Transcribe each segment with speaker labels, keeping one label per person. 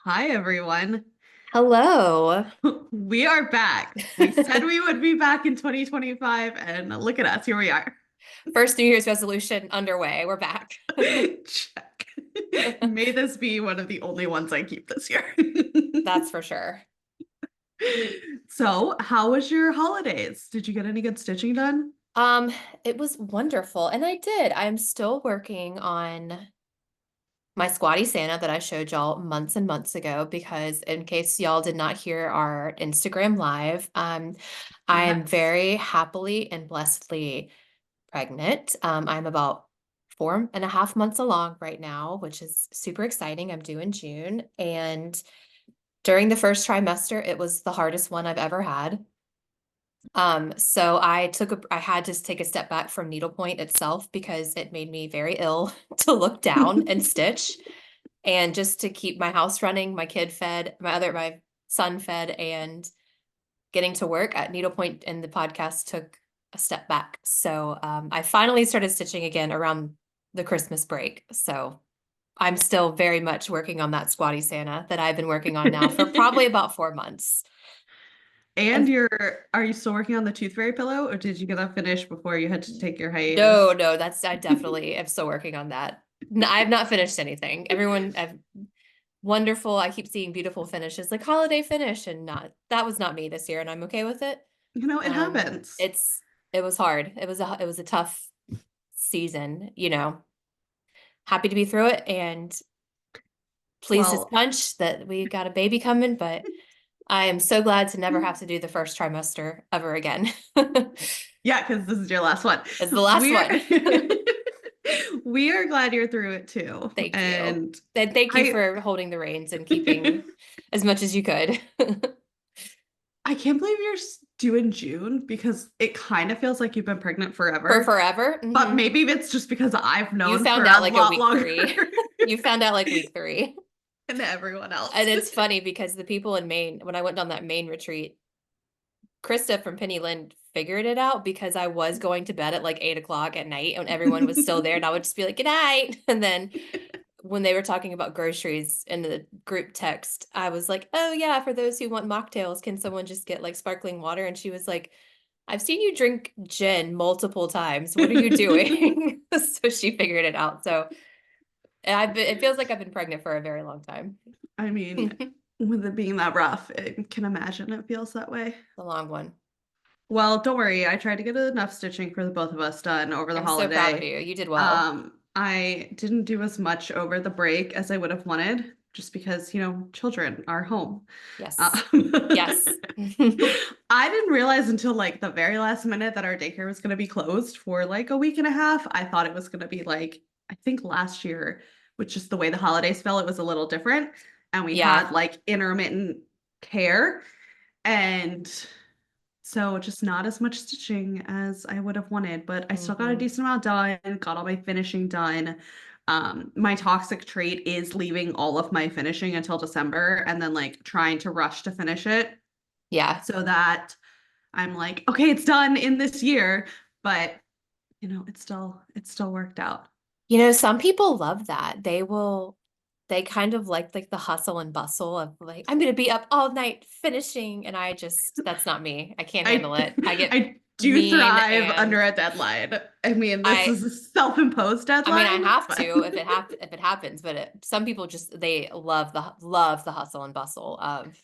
Speaker 1: Hi, everyone.
Speaker 2: Hello.
Speaker 1: We are back. We said we would be back in 2025, and look at us. Here we are.
Speaker 2: First New Year's resolution underway. We're back.
Speaker 1: Check. May this be one of the only ones I keep this year.
Speaker 2: That's for sure.
Speaker 1: So, how was your holidays? Did you get any good stitching done?
Speaker 2: Um, it was wonderful, and I did. I'm still working on my squatty Santa that I showed y'all months and months ago because in case y'all did not hear our Instagram live, I am
Speaker 1: Yes.
Speaker 2: very happily and blessedly pregnant. I'm about 4.5 months along right now, which is super exciting. I'm due in June, and during the first trimester, it was the hardest one I've ever had. So I had to take a step back from needlepoint itself because it made me very ill to look down and stitch and just to keep my house running, my kid fed, my son fed, and getting to work at needlepoint and the podcast took a step back. So I finally started stitching again around the Christmas break. So I'm still very much working on that squatty Santa that I've been working on now for probably about 4 months.
Speaker 1: And
Speaker 2: And
Speaker 1: are you still working on the tooth fairy pillow, or did you get that finished before you had to take your
Speaker 2: no,
Speaker 1: hiatus?
Speaker 2: no, I definitely am still working on that. No, I have not finished anything. I've wonderful. I keep seeing beautiful finishes, like holiday finish, and not that was not me this year, and I'm okay with it.
Speaker 1: It
Speaker 2: Um,
Speaker 1: happens.
Speaker 2: it's it was hard. It was a tough season, Happy to be through it and pleased as
Speaker 1: Well,
Speaker 2: punch that we got a baby coming, but I am so glad to never have to do the first trimester ever again.
Speaker 1: yeah, because this is your last one.
Speaker 2: It's the last
Speaker 1: We're
Speaker 2: one.
Speaker 1: we are glad you're through it too.
Speaker 2: Thank you.
Speaker 1: And
Speaker 2: And thank you
Speaker 1: I
Speaker 2: for holding the reins and keeping as much as you could.
Speaker 1: I can't believe you're due in June because it kind of feels like you've been pregnant
Speaker 2: For
Speaker 1: forever.
Speaker 2: forever.
Speaker 1: But maybe it's just because I've
Speaker 2: You
Speaker 1: known for
Speaker 2: found
Speaker 1: a
Speaker 2: out like a
Speaker 1: lot
Speaker 2: week
Speaker 1: longer
Speaker 2: three. You found out like week three.
Speaker 1: than everyone
Speaker 2: And
Speaker 1: else.
Speaker 2: it's funny because the people in Maine, when I went on that Maine retreat, Krista from Penny Lynn figured it out because I was going to bed at like 8 o'clock at night and everyone was still there. And I would just be like, good night. And then when they were talking about groceries in the group text, I was like, oh, yeah, for those who want mocktails, can someone just get like sparkling water? And she was like, I've seen you drink gin multiple times. What are you doing? So she figured it out. So it feels like I've been pregnant for a very long time.
Speaker 1: I mean,
Speaker 2: The
Speaker 1: with it being that rough, I can imagine it feels that way.
Speaker 2: long one.
Speaker 1: Well, don't worry. I tried to get enough stitching for the both of us done over the
Speaker 2: I'm so proud of
Speaker 1: holiday.
Speaker 2: you. You did well.
Speaker 1: I didn't do as much over the break as I would have wanted, just because, children are home.
Speaker 2: Yes.
Speaker 1: Um,
Speaker 2: Yes.
Speaker 1: I didn't realize until like the very last minute that our daycare was going to be closed for like a week and a half. I thought it was going to be like, I think last year, which is the way the holidays fell, it was a little different. And we
Speaker 2: Yeah.
Speaker 1: had like intermittent care. And so just not as much stitching as I would have wanted, but I still got a
Speaker 2: Hmm.
Speaker 1: decent amount done, got all my finishing done. My toxic trait is leaving all of my finishing until December and then like trying to rush to finish it
Speaker 2: Yeah.
Speaker 1: so that I'm like, okay, it's done in this year, but it's still worked out.
Speaker 2: Some people love that. They kind of like the hustle and bustle of like, I'm gonna be up all night finishing. And that's not me. I can't
Speaker 1: I
Speaker 2: handle it. I get
Speaker 1: I do
Speaker 2: mean
Speaker 1: thrive
Speaker 2: and
Speaker 1: under a deadline. I mean, this
Speaker 2: I
Speaker 1: is a self-imposed
Speaker 2: I mean I
Speaker 1: deadline,
Speaker 2: have
Speaker 1: but
Speaker 2: to if it happens, but some people just they love the hustle and bustle of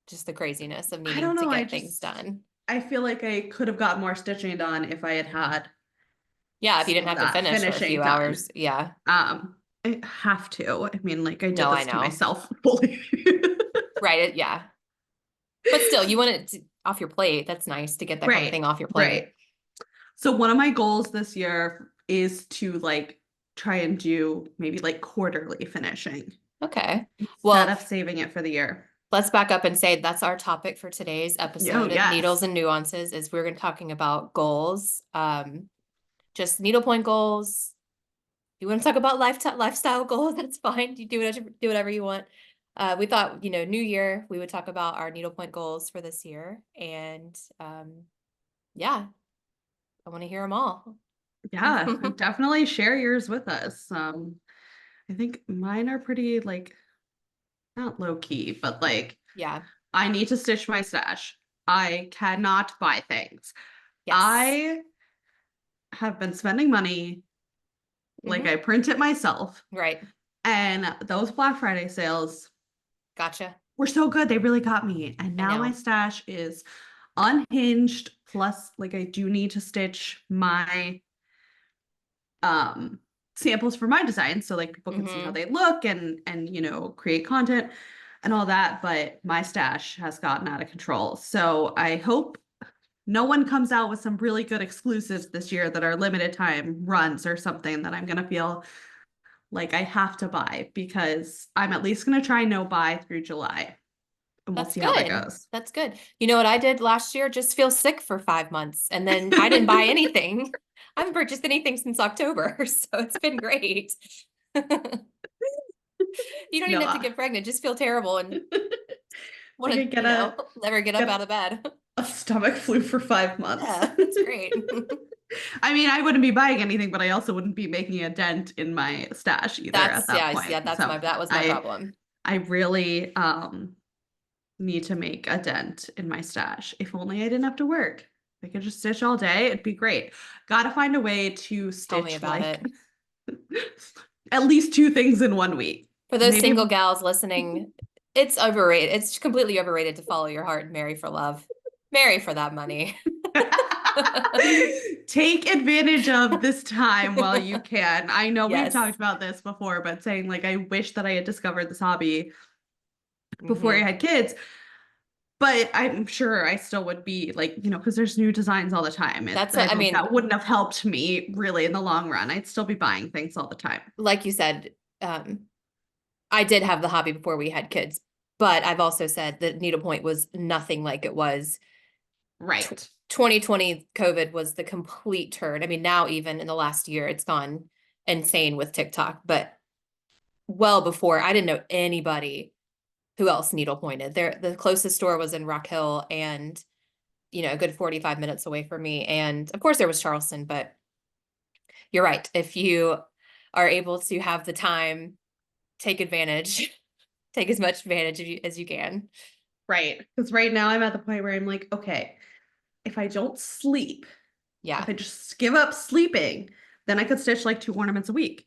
Speaker 2: just the craziness of
Speaker 1: I
Speaker 2: needing
Speaker 1: don't
Speaker 2: to
Speaker 1: know.
Speaker 2: get things done.
Speaker 1: I feel like I could have got more stitching done if I had had
Speaker 2: Yeah, if you
Speaker 1: some
Speaker 2: didn't
Speaker 1: of
Speaker 2: have to
Speaker 1: that
Speaker 2: finish for a
Speaker 1: finishing
Speaker 2: few
Speaker 1: done.
Speaker 2: hours. Yeah.
Speaker 1: I have to. I mean, like I did
Speaker 2: No, I
Speaker 1: this to
Speaker 2: know.
Speaker 1: myself fully.
Speaker 2: Right. Yeah. But still, you want it off your plate. That's nice to get that kind of
Speaker 1: Right,
Speaker 2: thing off your
Speaker 1: right.
Speaker 2: plate.
Speaker 1: So one of my goals this year is to like try and do maybe like quarterly finishing
Speaker 2: Okay.
Speaker 1: instead
Speaker 2: Well,
Speaker 1: of saving it for the year.
Speaker 2: let's back up and say that's our topic for today's
Speaker 1: Oh,
Speaker 2: episode of Needles
Speaker 1: yes.
Speaker 2: and Nuances is we're going to talking about goals. Just needlepoint goals. You want to talk about lifestyle goals? That's fine. You do whatever you want. We thought, New Year, we would talk about our needlepoint goals for this year. And yeah, I want to hear them all.
Speaker 1: Yeah, definitely share yours with us. I think mine are pretty like not low key, but like
Speaker 2: Yeah.
Speaker 1: I need to stitch my stash. I cannot buy things.
Speaker 2: Yes.
Speaker 1: I have been spending money like
Speaker 2: Hmm.
Speaker 1: I print it myself.
Speaker 2: Right.
Speaker 1: And those Black Friday sales
Speaker 2: Gotcha.
Speaker 1: were so good. They really got me. And
Speaker 2: I
Speaker 1: now my
Speaker 2: know.
Speaker 1: stash is unhinged. Plus, like I do need to stitch my um samples for my design so like people can see how
Speaker 2: Hmm.
Speaker 1: they look and create content and all that, but my stash has gotten out of control. So I hope no one comes out with some really good exclusives this year that are limited time runs or something that I'm going to feel like I have to buy, because I'm at least going to try no buy through July, and we'll
Speaker 2: That's
Speaker 1: see how that
Speaker 2: good.
Speaker 1: goes.
Speaker 2: That's good. You know what I did last year? Just feel sick for 5 months and then I didn't buy anything. I haven't purchased anything since October, so it's been great. You don't even have to
Speaker 1: No,
Speaker 2: get pregnant, just feel terrible and want
Speaker 1: like I
Speaker 2: to,
Speaker 1: get a
Speaker 2: never get up out
Speaker 1: get
Speaker 2: of bed.
Speaker 1: a stomach flu for 5 months.
Speaker 2: Yeah, that's great.
Speaker 1: I mean, I wouldn't be buying anything, but I also wouldn't be making a dent in my stash either at
Speaker 2: That's
Speaker 1: that
Speaker 2: yeah,
Speaker 1: point.
Speaker 2: yeah,
Speaker 1: So
Speaker 2: that was my
Speaker 1: I
Speaker 2: problem.
Speaker 1: I really need to make a dent in my stash. If only I didn't have to work. I could just stitch all day. It'd be great. Gotta find a way to
Speaker 2: Tell me
Speaker 1: stitch
Speaker 2: about
Speaker 1: like
Speaker 2: it.
Speaker 1: at least two things in one week.
Speaker 2: For those
Speaker 1: Maybe
Speaker 2: single gals listening, it's overrated. It's completely overrated to follow your heart and marry for love. Marry for that money.
Speaker 1: take advantage of this time while you can. I know we've
Speaker 2: Yes.
Speaker 1: talked about this before, but saying like I wish that I had discovered this hobby before I
Speaker 2: Hmm.
Speaker 1: had kids. But I'm sure I still would be like, because there's new designs all the time.
Speaker 2: That's what
Speaker 1: I
Speaker 2: I
Speaker 1: don't,
Speaker 2: mean,
Speaker 1: that wouldn't have helped me really in the long run. I'd still be buying things all the time.
Speaker 2: like you said, um, I did have the hobby before we had kids, but I've also said that needlepoint was nothing like it was.
Speaker 1: Right.
Speaker 2: 2020 COVID was the complete turn. I mean, now even in the last year, it's gone insane with TikTok, but well before, I didn't know anybody who else needlepointed. There, the closest store was in Rock Hill and, a good 45 minutes away from me. And of course there was Charleston, but you're right. If you are able to have the time, take advantage, take as much advantage as you can.
Speaker 1: Right. Because right now I'm at the point where I'm like, okay, if I don't sleep, if
Speaker 2: Yeah.
Speaker 1: I just give up sleeping, then I could stitch like 2 ornaments a week.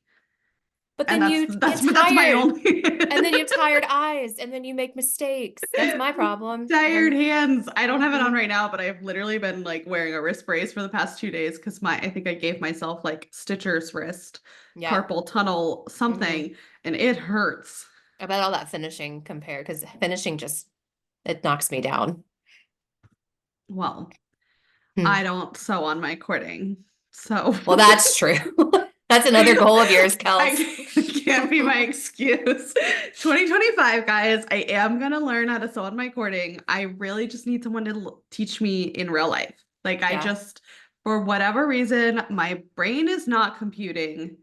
Speaker 2: But
Speaker 1: And
Speaker 2: then
Speaker 1: that's
Speaker 2: you get
Speaker 1: that's my
Speaker 2: tired
Speaker 1: only
Speaker 2: and then you have tired eyes and then you make mistakes. That's my problem.
Speaker 1: tired hands. I don't have it on
Speaker 2: Mhm.
Speaker 1: right now, but I've literally been like wearing a wrist brace for the past 2 days because I think I gave myself like stitcher's wrist,
Speaker 2: Yeah.
Speaker 1: carpal tunnel,
Speaker 2: Hmm.
Speaker 1: something, and it hurts.
Speaker 2: I bet all that finishing compared because finishing just it knocks me down.
Speaker 1: Well,
Speaker 2: Hmm.
Speaker 1: I don't sew on my cording. So
Speaker 2: Well, that's true. That's another goal of yours, Kels.
Speaker 1: I can't be my excuse. 2025, guys, I am going to learn how to sew on my cording. I really just need someone to teach me in real life. Like,
Speaker 2: Yeah.
Speaker 1: for whatever reason, my brain is not computing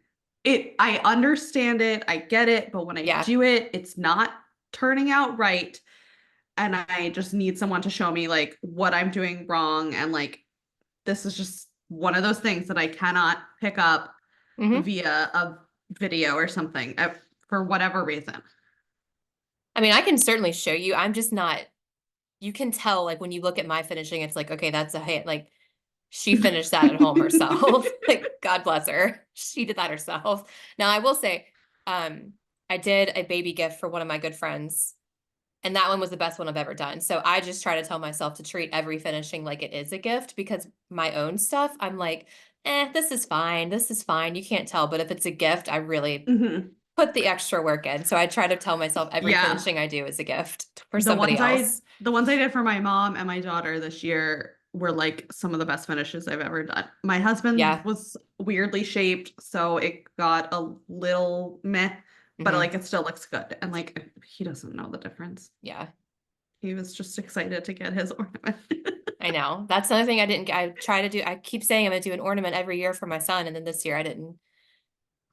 Speaker 1: it. I understand it, I get it, but when I
Speaker 2: Yeah.
Speaker 1: do it, it's not turning out right. And I just need someone to show me like what I'm doing wrong. And like, this is just one of those things that I cannot pick up
Speaker 2: Hmm.
Speaker 1: via a video or something for whatever reason.
Speaker 2: I mean, I can certainly show you. I'm just not, you can tell like when you look at my finishing, it's like, okay, that's a hit. Like she finished that at home herself. Like, God bless her. She did that herself. Now, I will say, um, I did a baby gift for one of my good friends, and that one was the best one I've ever done. So I just try to tell myself to treat every finishing like it is a gift because my own stuff, I'm like, this is fine. This is fine. You can't tell. But if it's a gift, I really
Speaker 1: Mhm.
Speaker 2: put the extra work in. So I try to tell myself every
Speaker 1: Yeah.
Speaker 2: finishing I do is a gift for somebody else.
Speaker 1: The ones I did for my mom and my daughter this year were like some of the best finishes I've ever done. My husband
Speaker 2: Yeah.
Speaker 1: was weirdly shaped, so it got a little meh, but
Speaker 2: Hmm.
Speaker 1: like it still looks good. And like he doesn't know the difference.
Speaker 2: Yeah.
Speaker 1: He was just excited to get his ornament.
Speaker 2: I know. That's another thing I didn't, I try to do. I keep saying I'm going to do an ornament every year for my son. And then this year I didn't.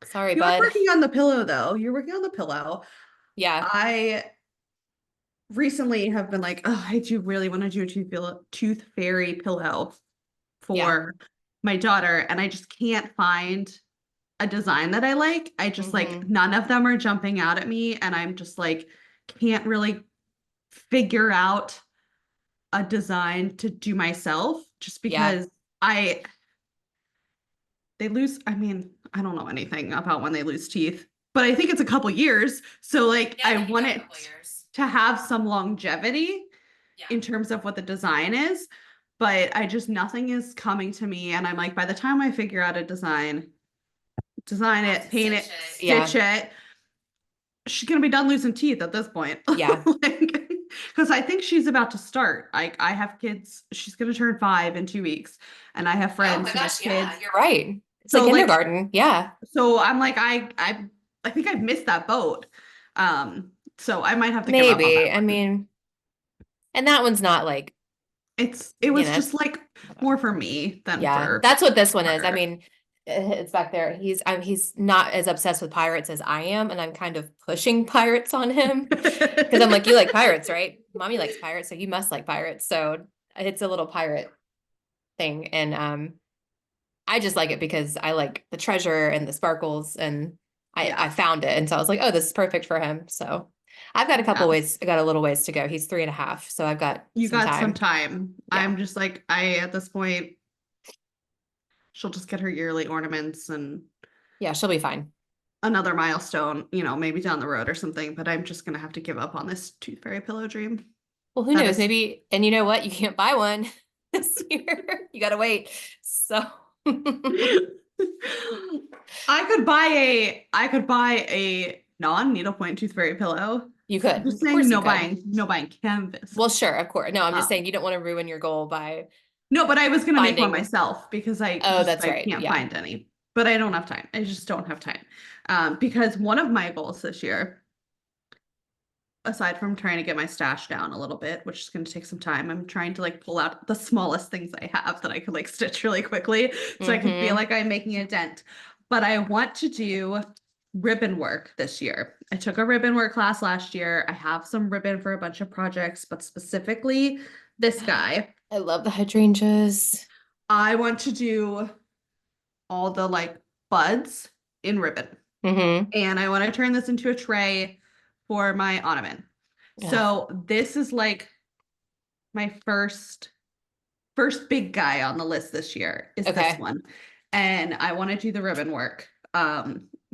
Speaker 2: Sorry,
Speaker 1: You are
Speaker 2: bud.
Speaker 1: working on the pillow though. You're working on the pillow.
Speaker 2: Yeah.
Speaker 1: I recently have been like, oh, I do really want to do a tooth fairy pillow
Speaker 2: Yeah.
Speaker 1: for my daughter, and I just can't find a design that I like. I just like
Speaker 2: Hmm.
Speaker 1: none of them are jumping out at me, and I'm just like, can't really figure out a design to do myself just
Speaker 2: Yeah.
Speaker 1: because I they lose, I mean, I don't know anything about when they lose teeth, but I think it's a couple years. So like
Speaker 2: Yeah, I
Speaker 1: I
Speaker 2: think you
Speaker 1: want
Speaker 2: got a couple
Speaker 1: it
Speaker 2: years.
Speaker 1: to have some longevity
Speaker 2: Yeah.
Speaker 1: in terms of what the design is, but I just nothing is coming to me. And I'm like, by the time I figure out a design
Speaker 2: Have
Speaker 1: it,
Speaker 2: to
Speaker 1: paint
Speaker 2: stitch
Speaker 1: it,
Speaker 2: it.
Speaker 1: stitch
Speaker 2: Yeah.
Speaker 1: it, she's gonna be done losing teeth at this point.
Speaker 2: Yeah.
Speaker 1: Like, because I think she's about to start. I have kids, she's gonna turn 5 in 2 weeks, and I have
Speaker 2: Oh
Speaker 1: friends
Speaker 2: my
Speaker 1: who have
Speaker 2: gosh, yeah,
Speaker 1: kids.
Speaker 2: you're right. It's like
Speaker 1: So like
Speaker 2: kindergarten. Yeah.
Speaker 1: so I'm like, I think I've missed that boat. So I might have to give up on that
Speaker 2: Maybe. I
Speaker 1: one.
Speaker 2: mean, and that one's not like,
Speaker 1: It
Speaker 2: you
Speaker 1: was
Speaker 2: know,
Speaker 1: just like more
Speaker 2: whatever.
Speaker 1: for me than
Speaker 2: Yeah,
Speaker 1: for
Speaker 2: that's what this one is. I
Speaker 1: her.
Speaker 2: mean, it's back there. He's not as obsessed with pirates as I am, and I'm kind of pushing pirates on him because I'm like, you like pirates, right? Mommy likes pirates, so you must like pirates. So it's a little pirate thing, and I just like it because I like the treasure and the sparkles, and I
Speaker 1: Yeah.
Speaker 2: found it, and so I was like, oh, this is perfect for him. So I've got a couple
Speaker 1: Yeah.
Speaker 2: ways. I got a little ways to go. He's 3.5, so I've got
Speaker 1: You
Speaker 2: some
Speaker 1: got some
Speaker 2: time.
Speaker 1: time.
Speaker 2: Yeah,
Speaker 1: I'm just like, at this point, she'll just get her yearly ornaments and
Speaker 2: yeah, she'll be fine.
Speaker 1: another milestone, maybe down the road or something, but I'm just gonna have to give up on this tooth fairy pillow dream.
Speaker 2: Well, who
Speaker 1: That
Speaker 2: knows?
Speaker 1: is
Speaker 2: Maybe, and you know what? You can't buy one this year. You gotta wait. So
Speaker 1: I could buy a non-needlepoint tooth fairy pillow.
Speaker 2: you
Speaker 1: I'm
Speaker 2: could.
Speaker 1: just
Speaker 2: Of
Speaker 1: saying
Speaker 2: course you could.
Speaker 1: no buying canvas.
Speaker 2: Well, sure, of course. No, I'm just
Speaker 1: Um,
Speaker 2: saying you don't want to ruin your goal by
Speaker 1: no, but I was gonna make one
Speaker 2: finding.
Speaker 1: myself because
Speaker 2: Oh, that's
Speaker 1: I
Speaker 2: right.
Speaker 1: can't
Speaker 2: Yeah.
Speaker 1: find any. But I don't have time. I just don't have time. Because one of my goals this year, aside from trying to get my stash down a little bit, which is going to take some time, I'm trying to like pull out the smallest things I have that I could like stitch really quickly so I can feel
Speaker 2: Mm-hmm.
Speaker 1: like I'm making a dent. But I want to do ribbon work this year. I took a ribbon work class last year. I have some ribbon for a bunch of projects, but specifically this guy.
Speaker 2: I love the hydrangeas.
Speaker 1: I want to do all the like buds in ribbon.
Speaker 2: Mm-hmm.
Speaker 1: And I want to turn this into a tray for my ottoman.
Speaker 2: Yeah.
Speaker 1: So this is like my first big guy on the list this year is this
Speaker 2: Okay.
Speaker 1: one. And I want to do the ribbon work.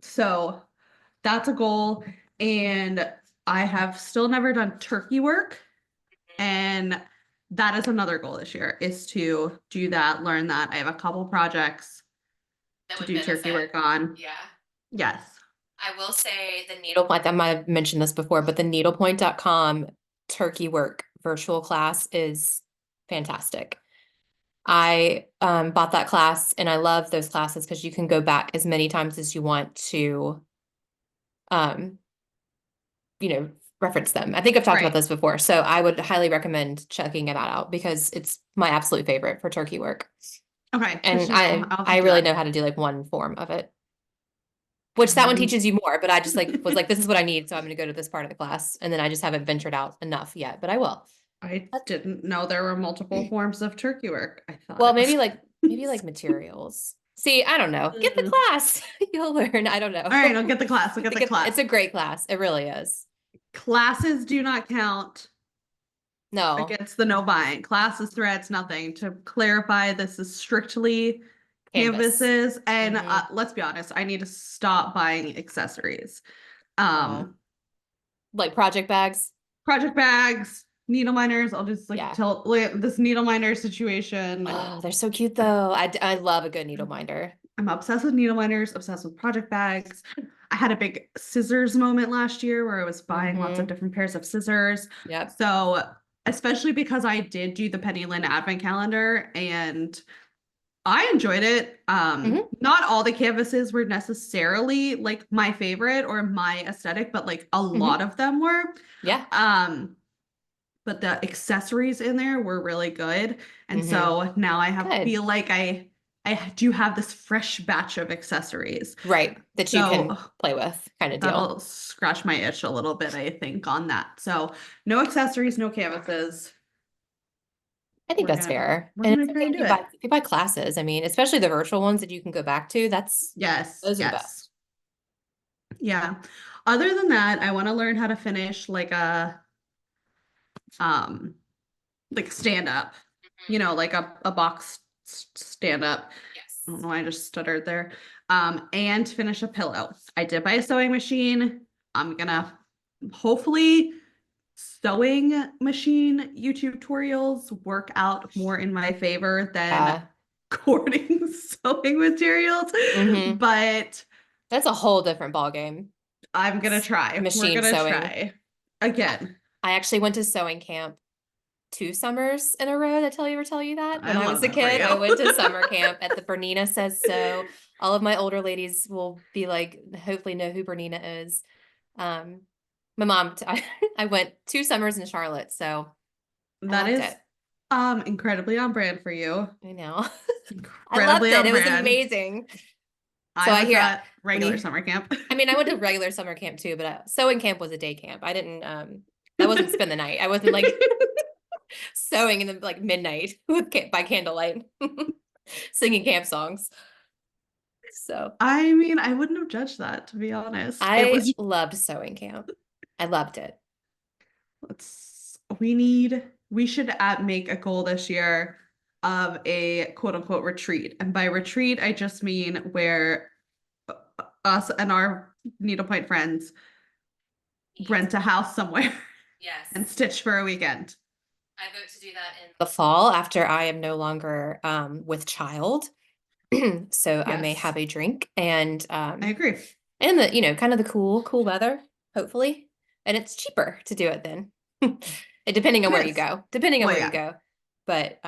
Speaker 1: So that's a goal. And I have still never done turkey work. And that is another goal this year is to do that, learn that. I have a couple projects
Speaker 2: That
Speaker 1: to
Speaker 2: would
Speaker 1: do turkey
Speaker 2: benefit.
Speaker 1: work on.
Speaker 2: Yeah.
Speaker 1: Yes.
Speaker 2: I will say the needlepoint, I might have mentioned this before, but the needlepoint.com turkey work virtual class is fantastic. I bought that class and I love those classes because you can go back as many times as you want to, um, you know, reference them. I think I've talked about
Speaker 1: Right.
Speaker 2: this before, so I would highly recommend checking that out because it's my absolute favorite for turkey work.
Speaker 1: Okay. Good
Speaker 2: And
Speaker 1: to know. I'll have to
Speaker 2: I
Speaker 1: do
Speaker 2: really
Speaker 1: that.
Speaker 2: know how to do like one form of it, which that one
Speaker 1: Um,
Speaker 2: teaches you more, but I just like was like, this is what I need, so I'm gonna go to this part of the class. And then I just haven't ventured out enough yet, but I will.
Speaker 1: I didn't know there were multiple forms of turkey work. I thought
Speaker 2: Well,
Speaker 1: it was.
Speaker 2: maybe like materials. See, I don't know. Get the
Speaker 1: Mm.
Speaker 2: class. You'll learn. I don't
Speaker 1: All
Speaker 2: know.
Speaker 1: right, I'll get the class. I'll get the
Speaker 2: It's
Speaker 1: class.
Speaker 2: a great class. It really is.
Speaker 1: Classes do not count
Speaker 2: No,
Speaker 1: against the no buying. Classes, threads, nothing. To clarify, this is strictly
Speaker 2: canvas.
Speaker 1: canvases. And
Speaker 2: Hmm.
Speaker 1: let's be honest, I need to stop buying accessories.
Speaker 2: Oh,
Speaker 1: Um,
Speaker 2: like project bags.
Speaker 1: Project bags, needle miners. I'll just like
Speaker 2: Yeah.
Speaker 1: tell this needle miner situation.
Speaker 2: Oh, they're so cute though. I love a good needle minder.
Speaker 1: I'm obsessed with needle miners, obsessed with project bags. I had a big scissors moment last year where I was buying lots of
Speaker 2: Hmm.
Speaker 1: different pairs of scissors.
Speaker 2: Yep.
Speaker 1: So, especially because I did do the Penny Lynn advent calendar and I enjoyed it.
Speaker 2: Hmm.
Speaker 1: Not all the canvases were necessarily like my favorite or my aesthetic, but like a
Speaker 2: Hmm.
Speaker 1: lot of them were.
Speaker 2: Yeah.
Speaker 1: Um, but the accessories in there were really good. And
Speaker 2: Hmm.
Speaker 1: so now I
Speaker 2: Good.
Speaker 1: feel like I do have this fresh batch of accessories.
Speaker 2: Right. That you
Speaker 1: So
Speaker 2: can play with kind of deal.
Speaker 1: that'll scratch my itch a little bit, I think, on that. So no accessories, no canvases.
Speaker 2: I think that's fair.
Speaker 1: We're
Speaker 2: And
Speaker 1: gonna
Speaker 2: it's
Speaker 1: try
Speaker 2: okay
Speaker 1: and do it.
Speaker 2: if you buy classes. I mean, especially the virtual ones that you can go back to,
Speaker 1: Yes,
Speaker 2: those are the
Speaker 1: yes.
Speaker 2: best.
Speaker 1: Yeah. Other than that, I want to learn how to finish um like stand up, like a box stand up. I don't
Speaker 2: Yes.
Speaker 1: know why I just stuttered there. And finish a pillow. I did buy a sewing machine. I'm gonna hopefully sewing machine YouTube tutorials work out more in my favor than
Speaker 2: Yeah.
Speaker 1: cording sewing materials.
Speaker 2: Hmm.
Speaker 1: But
Speaker 2: That's a whole different ball game.
Speaker 1: I'm gonna try. We're
Speaker 2: Machine
Speaker 1: gonna
Speaker 2: sewing.
Speaker 1: try
Speaker 2: I
Speaker 1: again.
Speaker 2: I actually went to sewing camp 2 summers in a row. Did I tell you that?
Speaker 1: I
Speaker 2: When I
Speaker 1: love
Speaker 2: was a
Speaker 1: that for
Speaker 2: kid, I
Speaker 1: you.
Speaker 2: went to summer camp at the Bernina Says So. All of my older ladies will be like, hopefully know who Bernina is. Um, my mom, I went 2 summers in Charlotte, so I
Speaker 1: That
Speaker 2: loved
Speaker 1: is
Speaker 2: it.
Speaker 1: incredibly on brand for you.
Speaker 2: I know. I loved
Speaker 1: Incredibly
Speaker 2: it.
Speaker 1: on
Speaker 2: It was
Speaker 1: brand.
Speaker 2: amazing. So
Speaker 1: I
Speaker 2: I
Speaker 1: was
Speaker 2: hear
Speaker 1: at
Speaker 2: when
Speaker 1: regular
Speaker 2: you,
Speaker 1: summer camp.
Speaker 2: I mean, I went to regular summer camp too, but sewing camp was a day camp. I didn't, that wasn't spend the night. I wasn't like sewing in the like midnight with by candlelight, singing camp songs. So
Speaker 1: I mean, I wouldn't have judged that, to be honest. It
Speaker 2: I
Speaker 1: was
Speaker 2: loved sewing camp. I loved it.
Speaker 1: let's we should make a goal this year of a quote unquote retreat. And by retreat, I just mean where us and our needlepoint friends rent a house somewhere and
Speaker 2: Yes.
Speaker 1: stitch for a weekend.
Speaker 2: I vote to do that in the fall after I am no longer with child. So I may
Speaker 1: Yes,
Speaker 2: have a drink
Speaker 1: I agree.
Speaker 2: and the, kind of the cool weather, hopefully. And it's cheaper to do it then. Depending on
Speaker 1: It
Speaker 2: where you
Speaker 1: is.
Speaker 2: go. Depending on
Speaker 1: Well,
Speaker 2: where you
Speaker 1: yeah,
Speaker 2: go. But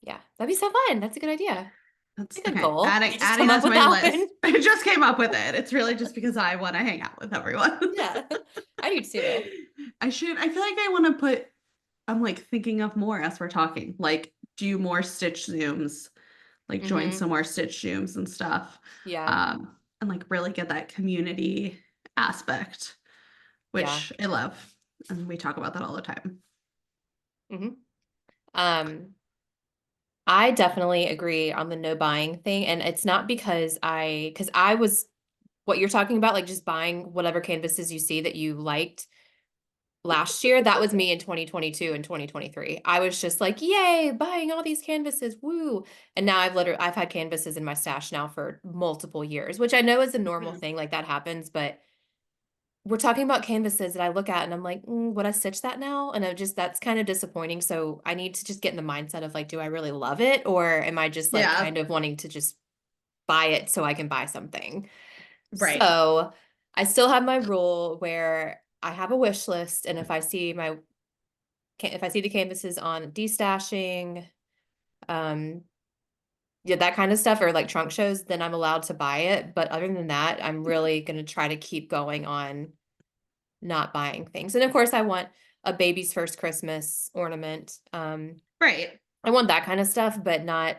Speaker 2: yeah, that'd be so fun. That's a good idea.
Speaker 1: that's
Speaker 2: It's a good
Speaker 1: okay.
Speaker 2: goal.
Speaker 1: Adding
Speaker 2: You just
Speaker 1: adding
Speaker 2: come
Speaker 1: that
Speaker 2: up
Speaker 1: to
Speaker 2: with
Speaker 1: my
Speaker 2: that one.
Speaker 1: list. I just came up with it. It's really just because I want to hang out with everyone.
Speaker 2: Yeah. I do too.
Speaker 1: I feel like I want to I'm like thinking of more as we're talking, like do more stitch zooms, like join
Speaker 2: Hmm.
Speaker 1: some more stitch zooms and stuff.
Speaker 2: Yeah.
Speaker 1: And like really get that community aspect,
Speaker 2: Yeah.
Speaker 1: which I love. And we talk about that all the time.
Speaker 2: Hmm. Um, I definitely agree on the no buying thing. And it's not because I was what you're talking about, like just buying whatever canvases you see that you liked last year. That was me in 2022 and 2023. I was just like, yay, buying all these canvases, woo. And now I've had canvases in my stash now for multiple years, which I know is a normal
Speaker 1: Mhm.
Speaker 2: thing, like that happens, but we're talking about canvases that I look at and I'm like, would I stitch that now? And that's kind of disappointing. So I need to just get in the mindset of like, do I really love it? Or am I just like
Speaker 1: Yeah,
Speaker 2: kind of wanting to just buy it so I can buy something?
Speaker 1: right.
Speaker 2: So I still have my rule where I have a wish list. And if I see the canvases on destashing, um, yeah, that kind of stuff or like trunk shows, then I'm allowed to buy it. But other than that, I'm really going to try to keep going on not buying things. And of course, I want a baby's first Christmas ornament.
Speaker 1: Right.
Speaker 2: I want that kind of stuff, but not,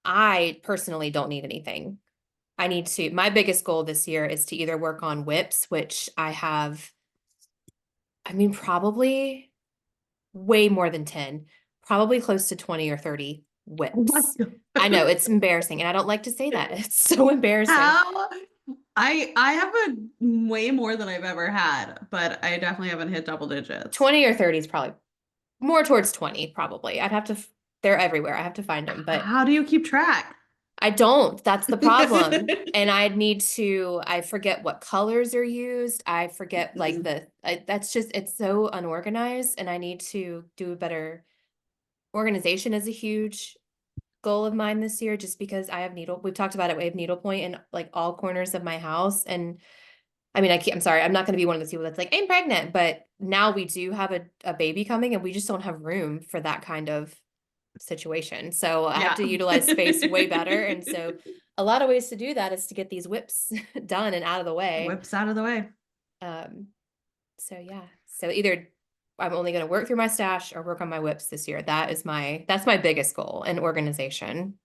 Speaker 2: I personally don't need anything. My biggest goal this year is to either work on whips, which I have, I mean, probably way more than 10, probably close to 20 or 30
Speaker 1: Oh my
Speaker 2: whips. I know
Speaker 1: God.
Speaker 2: it's embarrassing and I don't like to say that. It's so embarrassing.
Speaker 1: How I have a way more than I've ever had, but I definitely haven't hit double digits.
Speaker 2: 20 or 30 is probably more towards 20, probably. They're everywhere. I have to find them, but
Speaker 1: How do you keep track?
Speaker 2: I don't. That's the problem. And I forget what colors are used. I forget like
Speaker 1: Mhm.
Speaker 2: it's so unorganized and I need to do a better organization is a huge goal of mine this year just because we've talked about it. We have needlepoint in like all corners of my house. And I mean, I'm sorry, I'm not going to be one of those people that's like, I'm pregnant, but now we do have a baby coming and we just don't have room for that kind of situation. So I have
Speaker 1: Yeah.
Speaker 2: to utilize space way better. And so a lot of ways to do that is to get these whips done and out of the way.
Speaker 1: Whips out of the way.
Speaker 2: Um, so yeah. So either I'm only going to work through my stash or work on my whips this year. That's my biggest goal and organization.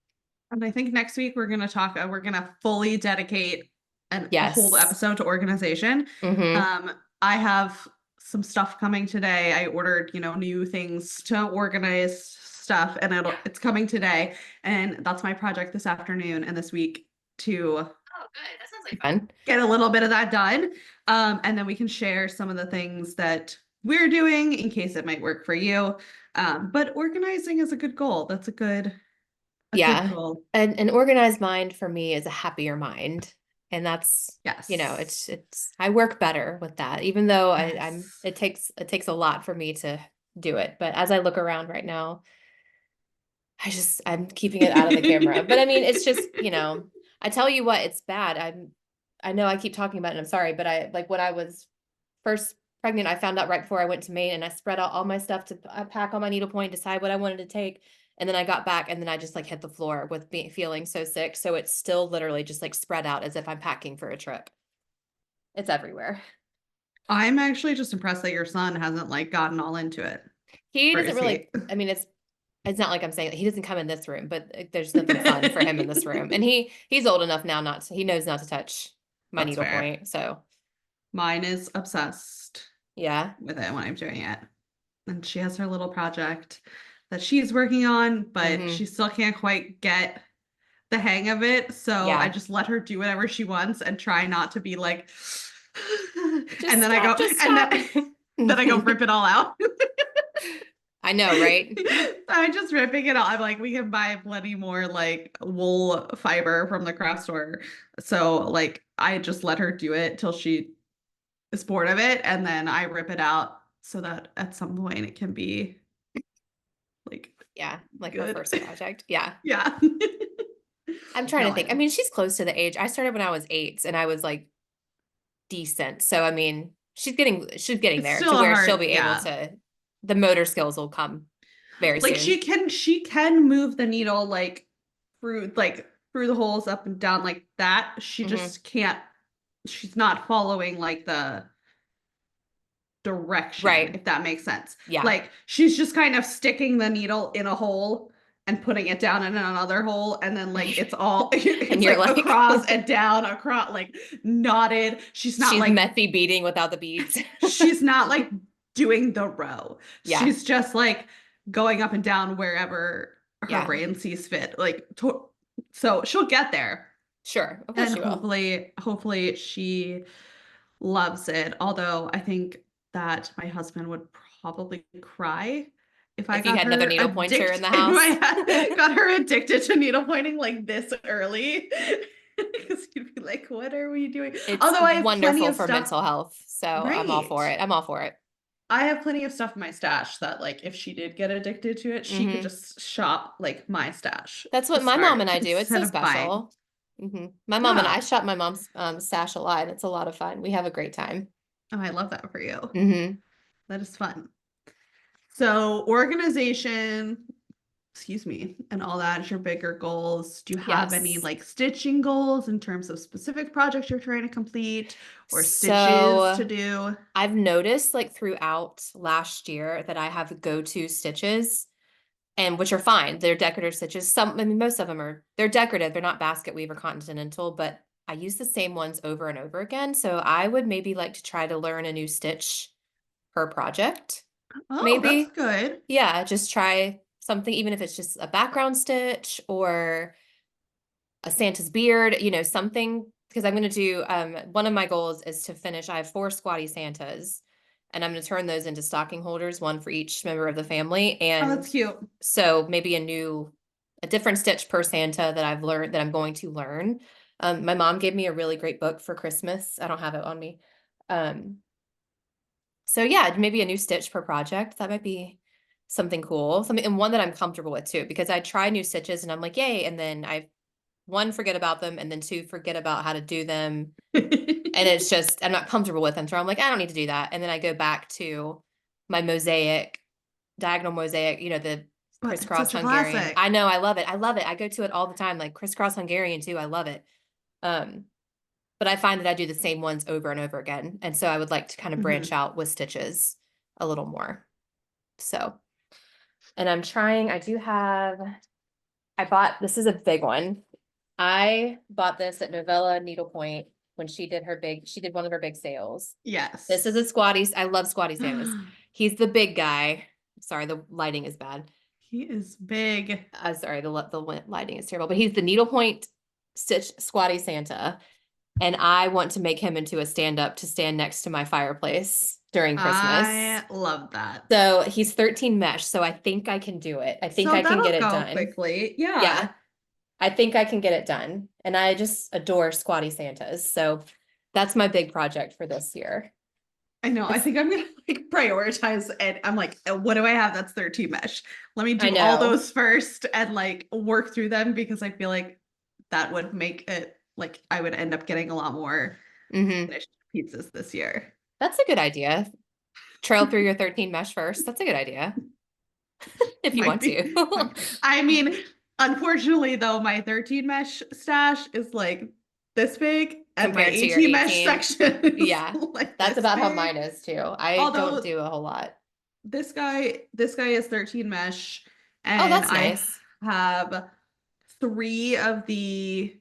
Speaker 1: And I think next week we're gonna fully dedicate a whole
Speaker 2: Yes.
Speaker 1: episode to organization.
Speaker 2: Mm-hmm.
Speaker 1: I have some stuff coming today. I ordered, new things to organize stuff and
Speaker 2: Yeah.
Speaker 1: it's coming today. And that's my project this afternoon and this week to
Speaker 2: Oh, good. That sounds like fun.
Speaker 1: Get a little bit of that done. And then we can share some of the things that we're doing in case it might work for you. But organizing is a good goal. That's a good
Speaker 2: Yeah.
Speaker 1: goal.
Speaker 2: An organized mind for me is a happier mind. And that's,
Speaker 1: Yes.
Speaker 2: it's I work better with that, even though
Speaker 1: Yes.
Speaker 2: it takes a lot for me to do it. But as I look around right now, I'm keeping it out of the camera. But I mean, it's just, I tell you what, it's bad. I know I keep talking about it, and I'm sorry, but I like when I was first pregnant, I found out right before I went to Maine, and I spread out all my stuff to pack on my needlepoint, decide what I wanted to take. And then I got back, and then I just like hit the floor with feeling so sick. So it's still literally just like spread out as if I'm packing for a trip. It's everywhere.
Speaker 1: I'm actually just impressed that your son hasn't like gotten all into it.
Speaker 2: He
Speaker 1: Or
Speaker 2: doesn't
Speaker 1: is he?
Speaker 2: really, I mean, it's not like I'm saying he doesn't come in this room, but there's nothing fun for him in this room. And he's old enough now not to, he knows not to touch my
Speaker 1: That's fair.
Speaker 2: needlepoint. So
Speaker 1: Mine is obsessed
Speaker 2: yeah.
Speaker 1: with it when I'm doing it. And she has her little project that she's working on, but
Speaker 2: Hmm.
Speaker 1: she still can't quite get the hang of it. So I
Speaker 2: Yeah.
Speaker 1: just let her do whatever she wants and try not to be like, and
Speaker 2: Just
Speaker 1: then I
Speaker 2: stop,
Speaker 1: go,
Speaker 2: just
Speaker 1: and
Speaker 2: stop.
Speaker 1: then I go rip it all out.
Speaker 2: I know, right?
Speaker 1: I'm just ripping it all. I'm like, we can buy plenty more like wool fiber from the craft store. So like I just let her do it till she is bored of it, and then I rip it out so that at some point it can be like
Speaker 2: Yeah, like her
Speaker 1: good.
Speaker 2: first project. Yeah.
Speaker 1: Yeah.
Speaker 2: I'm trying
Speaker 1: No,
Speaker 2: to think. I mean, she's close to the age. I started when I was 8 and I was like decent. So I mean, she's getting
Speaker 1: it's
Speaker 2: there
Speaker 1: still
Speaker 2: to
Speaker 1: a
Speaker 2: where she'll
Speaker 1: hard,
Speaker 2: be able
Speaker 1: yeah.
Speaker 2: to the motor skills will come very
Speaker 1: Like
Speaker 2: soon.
Speaker 1: she can move the needle like through the holes up and down like that. She
Speaker 2: Hmm.
Speaker 1: just can't, she's not following like the direction,
Speaker 2: Right.
Speaker 1: if that makes sense.
Speaker 2: Yeah.
Speaker 1: Like she's just kind of sticking the needle in a hole and putting it down in another hole, and then like it's all
Speaker 2: And
Speaker 1: it's
Speaker 2: you're
Speaker 1: like
Speaker 2: like,
Speaker 1: across and down across, like knotted.
Speaker 2: she's methy beading without the beads.
Speaker 1: She's not like doing the row.
Speaker 2: Yeah.
Speaker 1: She's just like going up and down wherever her
Speaker 2: Yeah.
Speaker 1: brain sees fit. So she'll get there.
Speaker 2: Sure. Of course
Speaker 1: And
Speaker 2: she will.
Speaker 1: hopefully she loves it. Although I think that my husband would probably cry if I
Speaker 2: If you had another needle pointer in the
Speaker 1: if
Speaker 2: house.
Speaker 1: got her addicted to needle pointing like this early. Because you'd be like, what are we doing?
Speaker 2: It's
Speaker 1: Although I have plenty
Speaker 2: wonderful
Speaker 1: of
Speaker 2: for
Speaker 1: stuff,
Speaker 2: mental health. So I'm all
Speaker 1: right?
Speaker 2: for it. I'm all for it.
Speaker 1: I have plenty of stuff in my stash that like if she did get addicted to it, she could
Speaker 2: Hmm.
Speaker 1: just shop like my stash
Speaker 2: That's
Speaker 1: to
Speaker 2: what my mom
Speaker 1: start
Speaker 2: and I do. It's
Speaker 1: instead
Speaker 2: so
Speaker 1: of buying.
Speaker 2: special. My mom and I
Speaker 1: Oh,
Speaker 2: shop my mom's stash a lot, and it's a lot of fun. We have a great time.
Speaker 1: oh, I love that for you.
Speaker 2: Hmm.
Speaker 1: That is fun. So organization, excuse me, and all that is your bigger goals. Do you have any
Speaker 2: Yes.
Speaker 1: like stitching goals in terms of specific projects you're trying to complete or stitches to
Speaker 2: So
Speaker 1: do?
Speaker 2: I've noticed like throughout last year that I have go-to stitches and which are fine. They're decorative stitches. I mean, most of them they're decorative. They're not basket weave or continental, but I use the same ones over and over again. So I would maybe like to try to learn a new stitch per project.
Speaker 1: Oh, that's
Speaker 2: Maybe.
Speaker 1: good.
Speaker 2: Yeah, just try something, even if it's just a background stitch or a Santa's beard, something. Because I'm going to do, one of my goals is to finish. I have 4 squatty Santas, and I'm going to turn those into stocking holders, one for each member of the family.
Speaker 1: Oh,
Speaker 2: And
Speaker 1: that's cute.
Speaker 2: so maybe a different stitch per Santa that I've learned that I'm going to learn. My mom gave me a really great book for Christmas. I don't have it on me. Um, so yeah, maybe a new stitch per project. That might be something cool. Something and one that I'm comfortable with too, because I try new stitches and I'm like, yay. And then I one, forget about them, and then 2, forget about how to do them. And it's just, I'm not comfortable with them. So I'm like, I don't need to do that. And then I go back to my diagonal mosaic, the
Speaker 1: But it's
Speaker 2: crisscross
Speaker 1: such a
Speaker 2: Hungarian.
Speaker 1: classic.
Speaker 2: I know, I love it. I love it. I go to it all the time, like crisscross Hungarian too. I love it. Um, but I find that I do the same ones over and over again. And so I would like to kind of branch
Speaker 1: Mhm.
Speaker 2: out with stitches a little more. So, and this is a big one. I bought this at Novella Needlepoint when she did one of her big sales. This is a
Speaker 1: Yes.
Speaker 2: Squatties. I love Squatty Santas. He's the big guy. Sorry, the lighting is bad.
Speaker 1: He is big.
Speaker 2: Sorry, the lighting is terrible, but he's the needlepoint Stitch Squatty Santa, and I want to make him into a stand-up to stand next to my fireplace during Christmas.
Speaker 1: I love that.
Speaker 2: So he's 13 mesh, so I think I can do it. I think
Speaker 1: So
Speaker 2: I can
Speaker 1: that'll
Speaker 2: get it
Speaker 1: go
Speaker 2: done.
Speaker 1: quickly.
Speaker 2: Yeah,
Speaker 1: Yeah.
Speaker 2: I think I can get it done. And I just adore Squatty Santas. So that's my big project for this year.
Speaker 1: I know. I
Speaker 2: It's,
Speaker 1: think I'm gonna like prioritize and I'm like, what do I have that's 13 mesh? Let me
Speaker 2: I
Speaker 1: do all
Speaker 2: know.
Speaker 1: those first and like work through them because I feel like that would make it like I would end up getting a lot more
Speaker 2: Hmm.
Speaker 1: finished pizzas this year.
Speaker 2: That's a good idea. Trail through your 13 mesh first. That's a good idea if you
Speaker 1: Might
Speaker 2: want
Speaker 1: be.
Speaker 2: to.
Speaker 1: I mean, unfortunately though, my 13 mesh stash is like this big and my
Speaker 2: Compared to your
Speaker 1: 18 mesh
Speaker 2: 18.
Speaker 1: section is
Speaker 2: Yeah,
Speaker 1: like
Speaker 2: that's
Speaker 1: this
Speaker 2: about how
Speaker 1: big.
Speaker 2: mine is too. I don't
Speaker 1: Although
Speaker 2: do a whole lot.
Speaker 1: this guy is 13 mesh
Speaker 2: Oh,
Speaker 1: and
Speaker 2: that's
Speaker 1: I
Speaker 2: nice.
Speaker 1: have three of the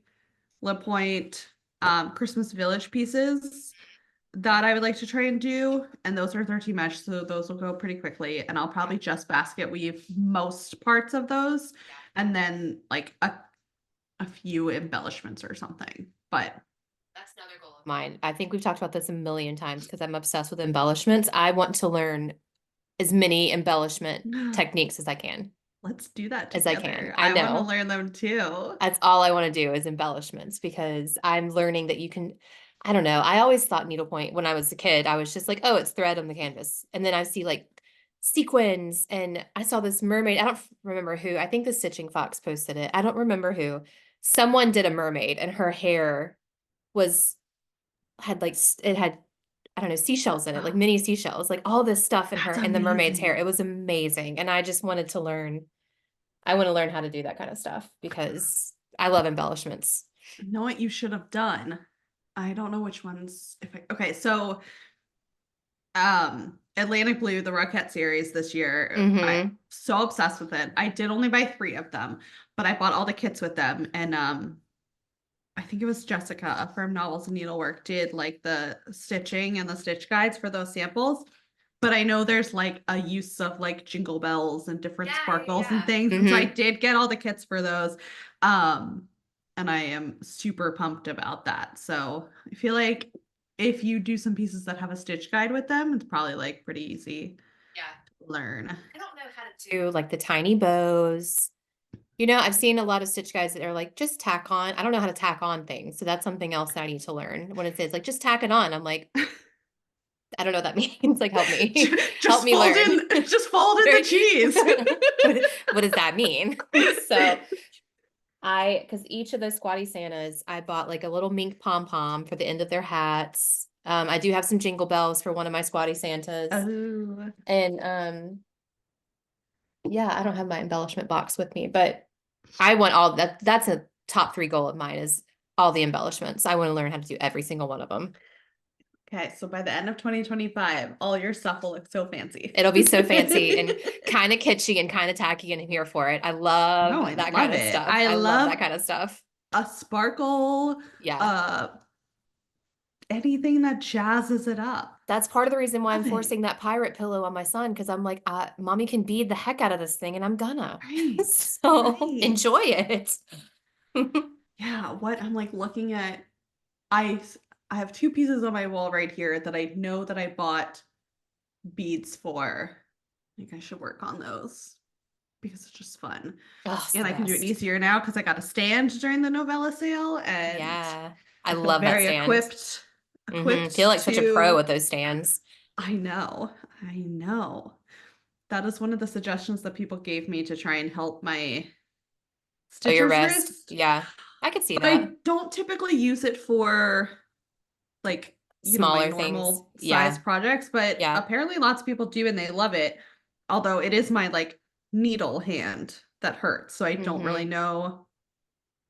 Speaker 1: needlepoint Christmas Village pieces that I would like to try and do, and those are 13 mesh, so those will go pretty quickly, and I'll probably just basket weave most parts of those, and then like a few embellishments or something. But
Speaker 2: That's another goal of mine. I think we've talked about this a million times because I'm obsessed with embellishments. I want to learn as many embellishment techniques as I can.
Speaker 1: let's do that
Speaker 2: As I can.
Speaker 1: together.
Speaker 2: I
Speaker 1: I want to
Speaker 2: know.
Speaker 1: learn them too.
Speaker 2: That's all I want to do is embellishments because I'm learning that you can, I don't know. I always thought needlepoint when I was a kid, I was just like, oh, it's thread on the canvas. And then I see like sequins and I saw this mermaid. I don't remember who. I think the Stitching Fox posted it. I don't remember who. Someone did a mermaid and her hair was had like it had I don't know seashells in it, like mini seashells, like all this stuff
Speaker 1: That's
Speaker 2: in the mermaid's hair.
Speaker 1: amazing.
Speaker 2: It was amazing, and I just wanted to learn. I want to learn how to do that kind of stuff because I love embellishments.
Speaker 1: You know what you should have done? I don't know which ones. If I okay, so Atlantic Blue, the Rocket series this year, I
Speaker 2: Mm-hmm.
Speaker 1: so obsessed with it. I did only buy three of them, but I bought all the kits with them. And I think it was Jessica from Novels and Needlework did like the stitching and the stitch guides for those samples. But I know there's like a use of like jingle bells and different sparkles and things. And so I
Speaker 2: Mm-hmm.
Speaker 1: did get all the kits for those. Um, and I am super pumped about that. So I feel like if you do some pieces that have a stitch guide with them, it's probably like pretty easy
Speaker 2: Yeah.
Speaker 1: to learn.
Speaker 2: I don't know how to do like the tiny bows. I've seen a lot of stitch guides that are like, just tack on. I don't know how to tack on things. So that's something else that I need to learn. When it says like, just tack it on, I'm like, I don't know what that means. Like, help me, help
Speaker 1: just
Speaker 2: me
Speaker 1: fold
Speaker 2: learn.
Speaker 1: in, just fold in the
Speaker 2: Very,
Speaker 1: cheese.
Speaker 2: what does that mean? So because each of those Squatty Santas, I bought like a little mink pom pom for the end of their hats. I do have some jingle bells for one of my Squatty Santas.
Speaker 1: Oh,
Speaker 2: And yeah, I don't have my embellishment box with me, but I want all that. That's a top three goal of mine is all the embellishments. I want to learn how to do every single one of them.
Speaker 1: okay, so by the end of 2025, all your stuff will look so fancy.
Speaker 2: It'll be so fancy and kind of kitschy and kind of tacky, and I'm here for it. I love
Speaker 1: No, I
Speaker 2: that kind
Speaker 1: love
Speaker 2: of
Speaker 1: it.
Speaker 2: stuff.
Speaker 1: I
Speaker 2: I love
Speaker 1: love
Speaker 2: that kind of stuff.
Speaker 1: a sparkle,
Speaker 2: Yeah.
Speaker 1: uh, anything that jazzes it up.
Speaker 2: That's part of the reason why I'm
Speaker 1: Love it.
Speaker 2: forcing that pirate pillow on my son because I'm like, mommy can bead the heck out of this thing and I'm gonna.
Speaker 1: Right,
Speaker 2: So
Speaker 1: right.
Speaker 2: enjoy it.
Speaker 1: Yeah, what I'm like looking at, I I have two pieces on my wall right here that I know that I bought beads for. I think I should work on those because it's just fun.
Speaker 2: Oh, it's
Speaker 1: And
Speaker 2: the
Speaker 1: I can do it
Speaker 2: best.
Speaker 1: easier now because I got a stand during the novella sale and
Speaker 2: Yeah. I
Speaker 1: I feel
Speaker 2: love that
Speaker 1: very
Speaker 2: stand. Feel
Speaker 1: equipped
Speaker 2: like such a pro
Speaker 1: to
Speaker 2: with those stands.
Speaker 1: I know. I know. That is one of the suggestions that people gave me to try and help my
Speaker 2: Oh, your
Speaker 1: stitcher's
Speaker 2: wrist.
Speaker 1: wrist.
Speaker 2: Yeah. I could see
Speaker 1: But I
Speaker 2: that.
Speaker 1: don't typically use it for like, my
Speaker 2: Smaller things.
Speaker 1: normal size
Speaker 2: Yeah.
Speaker 1: projects, but
Speaker 2: Yeah.
Speaker 1: apparently lots of people do and they love it. Although it is my like needle hand that hurts. So I don't really
Speaker 2: Hmm.
Speaker 1: know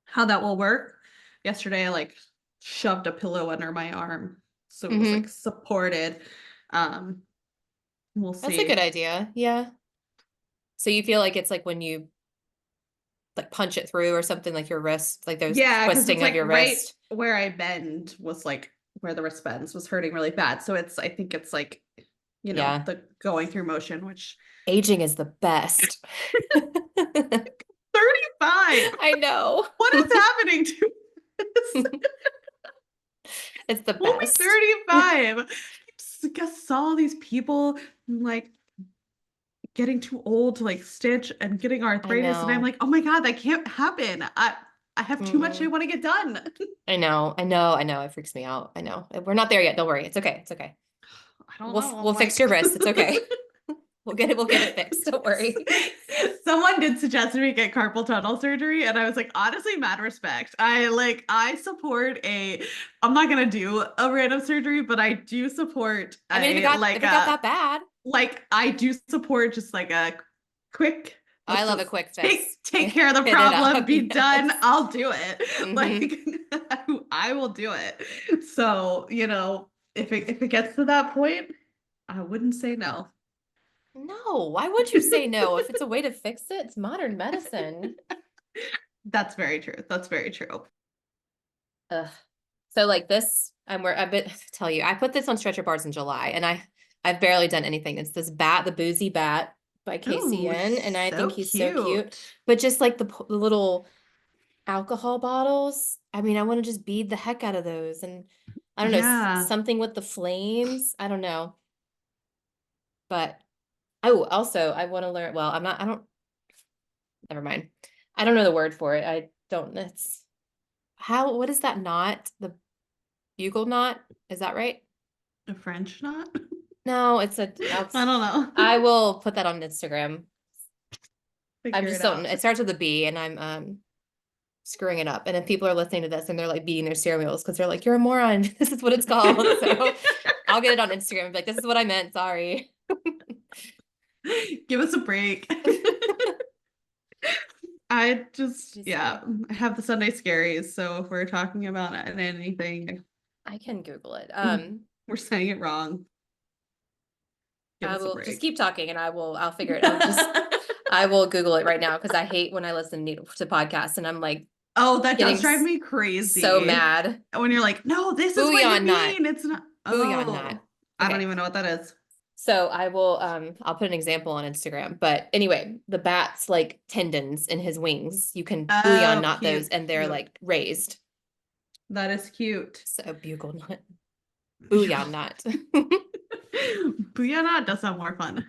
Speaker 1: how that will work. Yesterday I like shoved a pillow under my arm so it was like
Speaker 2: Hmm.
Speaker 1: supported. Um we'll
Speaker 2: That's a good
Speaker 1: see.
Speaker 2: idea. Yeah. So you feel like it's like when you like punch it through or something like your wrist, like those
Speaker 1: Yeah, because it's
Speaker 2: twisting of
Speaker 1: like
Speaker 2: your
Speaker 1: right
Speaker 2: wrist.
Speaker 1: where I bend was like where the wrist bends was hurting really bad. So I think it's like,
Speaker 2: Yeah.
Speaker 1: the going through motion, which
Speaker 2: Aging is the best.
Speaker 1: 35.
Speaker 2: I know.
Speaker 1: What is happening to
Speaker 2: It's the
Speaker 1: Only
Speaker 2: best.
Speaker 1: 35. Just saw all these people like getting too old to like stitch and getting
Speaker 2: I
Speaker 1: arthritis, and I'm
Speaker 2: know.
Speaker 1: like, oh my God, that can't happen. I have too much I
Speaker 2: Mm-mm.
Speaker 1: want to get done.
Speaker 2: I know. I know. I know. It freaks me out. I know. We're not there yet. Don't worry. It's okay. It's okay.
Speaker 1: I don't
Speaker 2: We'll
Speaker 1: know. I'm
Speaker 2: we'll fix
Speaker 1: like
Speaker 2: your wrist. It's okay. We'll get it. We'll get it fixed. Don't worry.
Speaker 1: someone did suggest me get carpal tunnel surgery, and I was like, honestly, mad respect. I support a. I'm not gonna do a random surgery, but I do support
Speaker 2: I mean,
Speaker 1: a
Speaker 2: if it got that bad,
Speaker 1: I do support just like a quick.
Speaker 2: I
Speaker 1: Let's
Speaker 2: love a
Speaker 1: just
Speaker 2: quick
Speaker 1: take
Speaker 2: fix.
Speaker 1: take care of the
Speaker 2: Hit it
Speaker 1: problem,
Speaker 2: up.
Speaker 1: be done.
Speaker 2: Yes.
Speaker 1: I'll do it.
Speaker 2: Hmm.
Speaker 1: Like I will do it. So if it gets to that point, I wouldn't say no.
Speaker 2: No, why would you say no? If it's a way to fix it, it's modern medicine.
Speaker 1: That's very true. That's very true.
Speaker 2: Ugh. So like this, I've been tell you, I put this on stretcher bars in July, and I've barely done anything. It's this bat, the Boozy Bat by
Speaker 1: Ooh,
Speaker 2: KCN, and I think
Speaker 1: so
Speaker 2: he's so cute.
Speaker 1: cute.
Speaker 2: But just like the little alcohol bottles, I mean, I want to just bead the heck out of those, and I don't know,
Speaker 1: Yeah.
Speaker 2: something with the flames. I don't know, but oh, also I want to learn. Well, I don't. Never mind. I don't know the word for it. I don't. It's how. What is that knot? The bugle knot? Is that right?
Speaker 1: A French knot?
Speaker 2: No, it's
Speaker 1: I don't know.
Speaker 2: I will put that on Instagram. I
Speaker 1: Figure
Speaker 2: just
Speaker 1: it
Speaker 2: don't,
Speaker 1: out.
Speaker 2: it starts with a B, and I'm screwing it up. And if people are listening to this and they're like beating their steering wheels because they're like, you're a moron. This is what it's called. So I'll get it on Instagram and be like, this is what I meant. Sorry.
Speaker 1: Give us a break.
Speaker 2: Just
Speaker 1: Yeah,
Speaker 2: funny.
Speaker 1: I have the Sunday scaries. So if we're talking about anything,
Speaker 2: I can Google it.
Speaker 1: we're saying it wrong. Give
Speaker 2: I
Speaker 1: us a
Speaker 2: will just
Speaker 1: break.
Speaker 2: keep talking, and I'll figure it. I will Google it right now because I hate when I listen to podcasts and I'm like
Speaker 1: Oh, that
Speaker 2: getting
Speaker 1: does drive me
Speaker 2: so
Speaker 1: crazy.
Speaker 2: mad.
Speaker 1: When you're like, no, this is what you
Speaker 2: Bouillon knot.
Speaker 1: mean. It's not.
Speaker 2: Bouillon knot.
Speaker 1: Oh, I don't
Speaker 2: Okay.
Speaker 1: even know what that is.
Speaker 2: So I will I'll put an example on Instagram. But anyway, the bat's like tendons in his wings. You can bouillon
Speaker 1: Oh,
Speaker 2: knot those,
Speaker 1: cute,
Speaker 2: and they're
Speaker 1: cute.
Speaker 2: like raised.
Speaker 1: That is cute.
Speaker 2: So bugle knot. Bouillon knot.
Speaker 1: Booyah does sound more fun.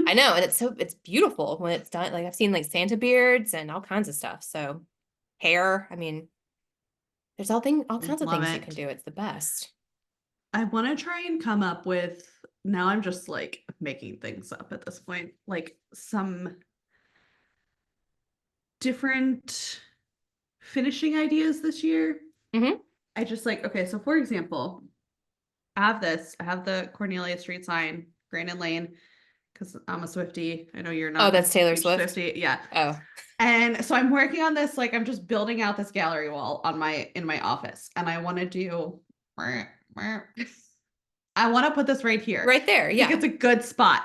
Speaker 2: I know, and it's beautiful when it's done. Like I've seen like Santa beards and all kinds of stuff. So hair, I mean, there's all kinds of
Speaker 1: Love
Speaker 2: things you can
Speaker 1: it.
Speaker 2: do. It's the best.
Speaker 1: I want to try and come up with, now I'm just like making things up at this point, like some different finishing ideas this year.
Speaker 2: Hmm.
Speaker 1: I just like, okay, so for example, I have the Cornelia Street sign, Granite Lane, because I'm a Swiftie. I know you're
Speaker 2: Oh,
Speaker 1: not a
Speaker 2: that's Taylor
Speaker 1: huge
Speaker 2: Swift.
Speaker 1: Swiftie. Yeah.
Speaker 2: Oh,
Speaker 1: And so I'm working on this, like I'm just building out this gallery wall on my in my office. And I want to do I want to put this right here.
Speaker 2: right there.
Speaker 1: I think
Speaker 2: Yeah.
Speaker 1: it's a good spot.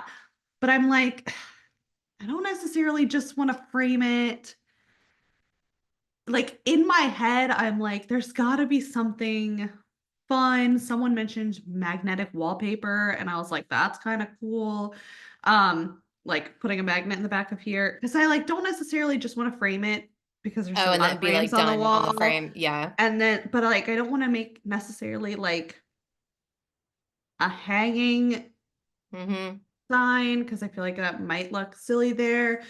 Speaker 1: But I'm like, I don't necessarily just want to frame it. Like in my head, I'm like, there's got to be something fun. Someone mentioned magnetic wallpaper, and I was like, that's kind of cool. Like putting a magnet in the back of here because I like don't necessarily just want to frame it because there's a
Speaker 2: Oh, and
Speaker 1: lot
Speaker 2: then
Speaker 1: of
Speaker 2: be
Speaker 1: frames
Speaker 2: like
Speaker 1: on the
Speaker 2: done on the
Speaker 1: wall,
Speaker 2: frame. Yeah.
Speaker 1: and then but like I don't want to make necessarily like a hanging
Speaker 2: Hmm.
Speaker 1: sign because I feel like that might look silly there.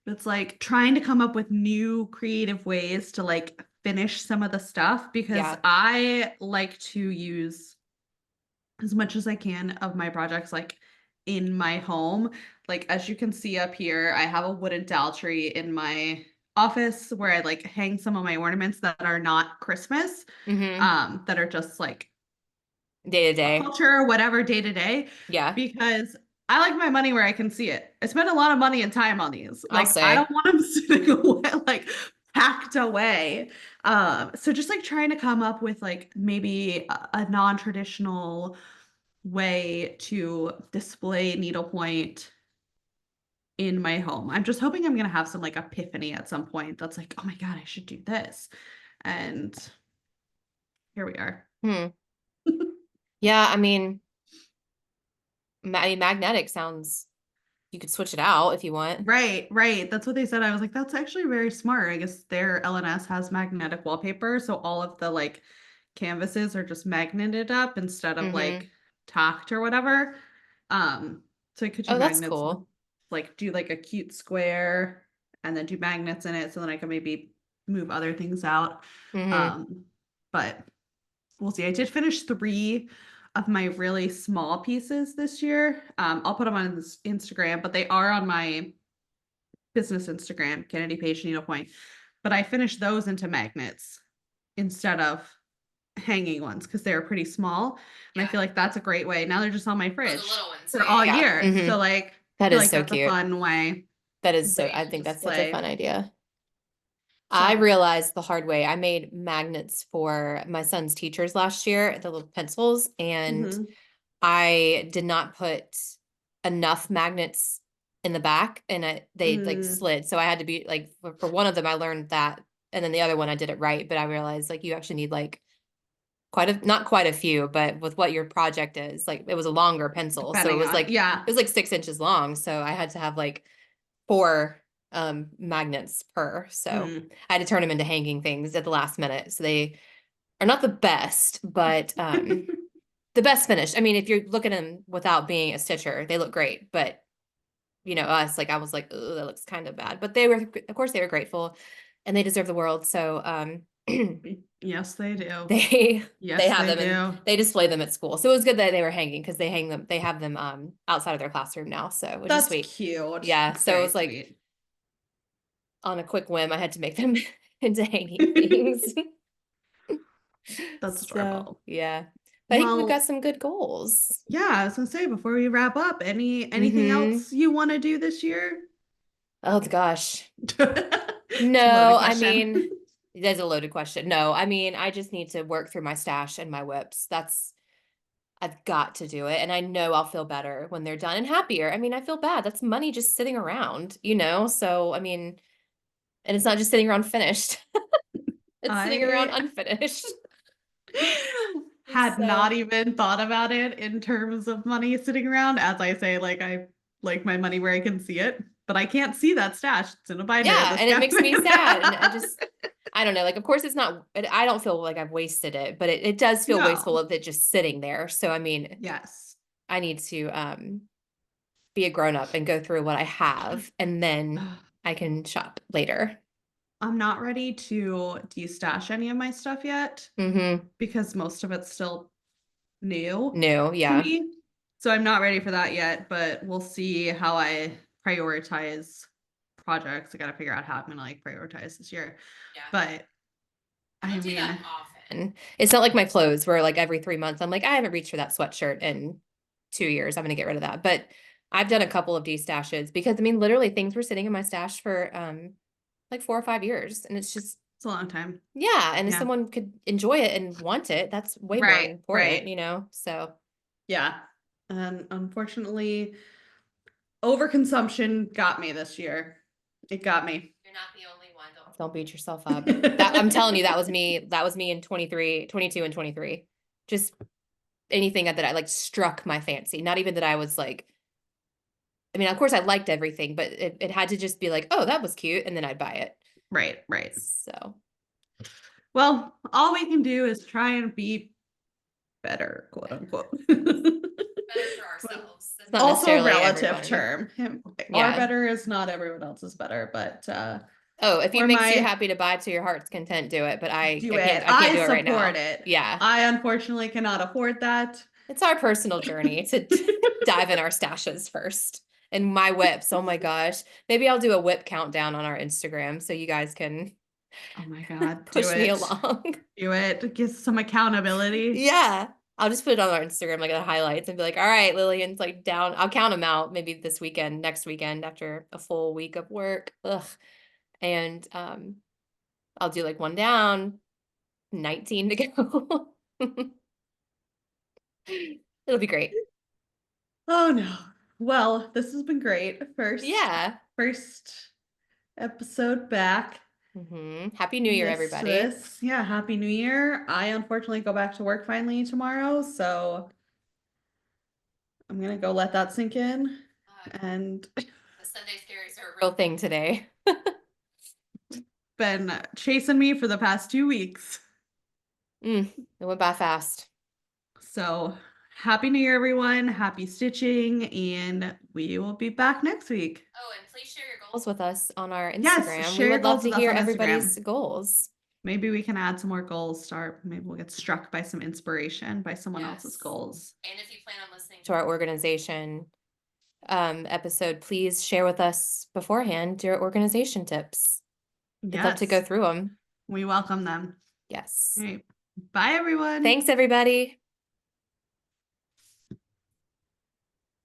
Speaker 1: But it's like trying to come up with new creative ways to like finish some of the stuff because
Speaker 2: Yeah.
Speaker 1: I like to use as much as I can of my projects like in my home. Like as you can see up here, I have a wooden dowel tree in my office where I like hang some of my ornaments that are not Christmas,
Speaker 2: Hmm.
Speaker 1: that are just like
Speaker 2: Day to
Speaker 1: pop
Speaker 2: day.
Speaker 1: culture or whatever day to day
Speaker 2: Yeah.
Speaker 1: because I like my money where I can see it. I spend a lot of money and time on these.
Speaker 2: I'll
Speaker 1: Like I don't
Speaker 2: say.
Speaker 1: want them sitting away, like packed away. So just like trying to come up with like maybe a non-traditional way to display needlepoint in my home. I'm just hoping I'm gonna have some like epiphany at some point that's like, oh my God, I should do this. And here we are.
Speaker 2: Hmm. Yeah, I mean, magnetic sounds you could switch it out if you want.
Speaker 1: Right, right. That's what they said. I was like, that's actually very smart. I guess their LNS has magnetic wallpaper, so all of the like canvases are just magneted up instead of
Speaker 2: Mm-hmm.
Speaker 1: like tacked or whatever. Um, so I could do
Speaker 2: Oh, that's
Speaker 1: magnets with
Speaker 2: cool.
Speaker 1: like do like a cute square and then do magnets in it so then I can maybe move other things out.
Speaker 2: Mm-hmm.
Speaker 1: Um, but we'll see. I did finish three of my really small pieces this year. I'll put them on Instagram, but they are on my business Instagram, Kennedy Page Needlepoint. But I finished those into magnets instead of hanging ones because they were pretty small. And I
Speaker 2: Yeah.
Speaker 1: feel like that's a great way. Now they're just on my
Speaker 2: For the
Speaker 1: fridge
Speaker 2: little ones.
Speaker 1: for
Speaker 2: Yeah, yeah,
Speaker 1: all
Speaker 2: yeah.
Speaker 1: year. So
Speaker 2: Mm-hmm.
Speaker 1: like I
Speaker 2: That
Speaker 1: feel
Speaker 2: is
Speaker 1: like
Speaker 2: so
Speaker 1: that's a
Speaker 2: cute.
Speaker 1: fun
Speaker 2: That is so,
Speaker 1: way
Speaker 2: I
Speaker 1: to
Speaker 2: think that's such a fun
Speaker 1: display.
Speaker 2: idea. I
Speaker 1: So
Speaker 2: realized the hard way. I made magnets for my son's teachers last year, the little pencils, and
Speaker 1: mhm,
Speaker 2: I did not put enough magnets in the back and they like
Speaker 1: mm,
Speaker 2: slid. So I had to be like, for one of them, I learned that. And then the other one, I did it right. But I realized like you actually need like not quite a few, but with what your project is, like it was a longer pencil. So
Speaker 1: depending on yeah.
Speaker 2: it was like 6 inches long. So I had to have like four magnets per. So
Speaker 1: Mm.
Speaker 2: I had to turn them into hanging things at the last minute. So they are not the best, but the best finish. I mean, if you're looking at them without being a stitcher, they look great. But us, like I was like, oh, that looks kind of bad. But they were, of course, they were grateful, and they deserve the world. So
Speaker 1: Yes, they do.
Speaker 2: they they
Speaker 1: Yes,
Speaker 2: have
Speaker 1: they
Speaker 2: them and
Speaker 1: do.
Speaker 2: they display them at school. So it was good that they were hanging because they hang them. They have them outside of their classroom now. So which is
Speaker 1: That's
Speaker 2: sweet.
Speaker 1: cute.
Speaker 2: Yeah.
Speaker 1: It's
Speaker 2: So it
Speaker 1: very
Speaker 2: was like
Speaker 1: sweet.
Speaker 2: on a quick whim, I had to make them into hanging things.
Speaker 1: That's
Speaker 2: So
Speaker 1: adorable.
Speaker 2: yeah. I think we've got
Speaker 1: Well,
Speaker 2: some good goals.
Speaker 1: yeah, I was gonna say before we wrap up, anything
Speaker 2: Mm-hmm.
Speaker 1: else you want to do this year?
Speaker 2: Oh gosh.
Speaker 1: It's a
Speaker 2: No,
Speaker 1: loaded
Speaker 2: I
Speaker 1: question.
Speaker 2: mean, that's a loaded question. No, I mean, I just need to work through my stash and my whips. I've got to do it. And I know I'll feel better when they're done and happier. I mean, I feel bad. That's money just sitting around, you know? So, I mean, and it's not just sitting around finished, it's sitting around
Speaker 1: I
Speaker 2: unfinished.
Speaker 1: had not
Speaker 2: So,
Speaker 1: even thought about it in terms of money sitting around. As I say, like I like my money where I can see it, but I can't see that stash. It's in a binder in
Speaker 2: yeah.
Speaker 1: this
Speaker 2: And it makes me
Speaker 1: cabinet.
Speaker 2: sad. And I don't know. Like, of course, it's not, I don't feel like I've wasted it, but it does feel wasteful
Speaker 1: No.
Speaker 2: of it just sitting there. So, I mean,
Speaker 1: Yes.
Speaker 2: I need to, be a grown up and go through what I have and then I can shop later.
Speaker 1: I'm not ready to destash any of my stuff yet
Speaker 2: Mm-hmm.
Speaker 1: because most of it's still new
Speaker 2: New,
Speaker 1: to
Speaker 2: yeah.
Speaker 1: me. So I'm not ready for that yet, but we'll see how I prioritize projects. I got to figure out how I'm going to like prioritize this year.
Speaker 2: Yeah.
Speaker 1: But
Speaker 2: I
Speaker 1: I
Speaker 2: don't do that
Speaker 1: mean,
Speaker 2: often. It's not like my clothes where like every 3 months I'm like, I haven't reached for that sweatshirt in 2 years. I'm gonna get rid of that. But I've done a couple of destashes because I mean literally things were sitting in my stash for like 4 or 5 years. And it's just
Speaker 1: it's a long time.
Speaker 2: yeah. And if
Speaker 1: Yeah.
Speaker 2: someone could enjoy it and want it, that's way more
Speaker 1: Right.
Speaker 2: important,
Speaker 1: Right.
Speaker 2: So
Speaker 1: Yeah. And unfortunately, overconsumption got me this year. It got me.
Speaker 2: you're not the only one. Don't beat yourself up. That I'm telling you, that was me. That was me in 23, 22, and 23. Just anything that I like struck my fancy. Not even that I was like, I mean, of course I liked everything, but it had to just be like, oh, that was cute. And then I'd buy it.
Speaker 1: Right. Right.
Speaker 2: So
Speaker 1: Well, all we can do is try and be better, quote unquote.
Speaker 2: better for
Speaker 1: But
Speaker 2: ourselves. That's not
Speaker 1: also a
Speaker 2: necessarily
Speaker 1: relative
Speaker 2: everybody.
Speaker 1: term. Our
Speaker 2: Yeah.
Speaker 1: better is not everyone else's better, but
Speaker 2: Oh, if it
Speaker 1: for
Speaker 2: makes you
Speaker 1: my
Speaker 2: happy to buy to your heart's content, do it. But
Speaker 1: do it,
Speaker 2: I can't
Speaker 1: I
Speaker 2: do it right
Speaker 1: support
Speaker 2: now.
Speaker 1: it.
Speaker 2: Yeah.
Speaker 1: I unfortunately cannot afford that.
Speaker 2: It's our personal journey to dive in our stashes first. And my whips, oh my gosh. Maybe I'll do a whip countdown on our Instagram so you guys can
Speaker 1: Oh my God, do
Speaker 2: push me
Speaker 1: it.
Speaker 2: along.
Speaker 1: Do it. Get some accountability.
Speaker 2: Yeah. I'll just put it on our Instagram, like the highlights, and be like, all right, Lillian's like down. I'll count them out maybe this weekend, next weekend after a full week of work. Ugh. And I'll do like one down, 19 to go. It'll be great.
Speaker 1: Oh no. Well, this has been great.
Speaker 2: Yeah.
Speaker 1: First episode back.
Speaker 2: Happy New Year,
Speaker 1: Missed
Speaker 2: everybody.
Speaker 1: this. Yeah, happy new year. I unfortunately go back to work finally tomorrow, so I'm gonna go let that sink in. And
Speaker 2: The Sunday scaries are a real thing today.
Speaker 1: been chasing me for the past 2 weeks.
Speaker 2: It went by fast.
Speaker 1: So happy New Year, everyone. Happy stitching. And we will be back next week.
Speaker 2: Oh, and please share your goals with us on our
Speaker 1: Yes,
Speaker 2: Instagram. We
Speaker 1: share your
Speaker 2: would love
Speaker 1: goals
Speaker 2: to
Speaker 1: with us
Speaker 2: hear
Speaker 1: on
Speaker 2: everybody's
Speaker 1: Instagram.
Speaker 2: goals.
Speaker 1: Maybe we can add some more goals. Maybe we'll get struck by some inspiration by someone else's goals.
Speaker 2: And if you plan on listening to our organization episode, please share with us beforehand your organization tips. We'd love to go
Speaker 1: Yes,
Speaker 2: through them.
Speaker 1: we welcome them.
Speaker 2: Yes.
Speaker 1: All right. Bye, everyone.
Speaker 2: Thanks, everybody.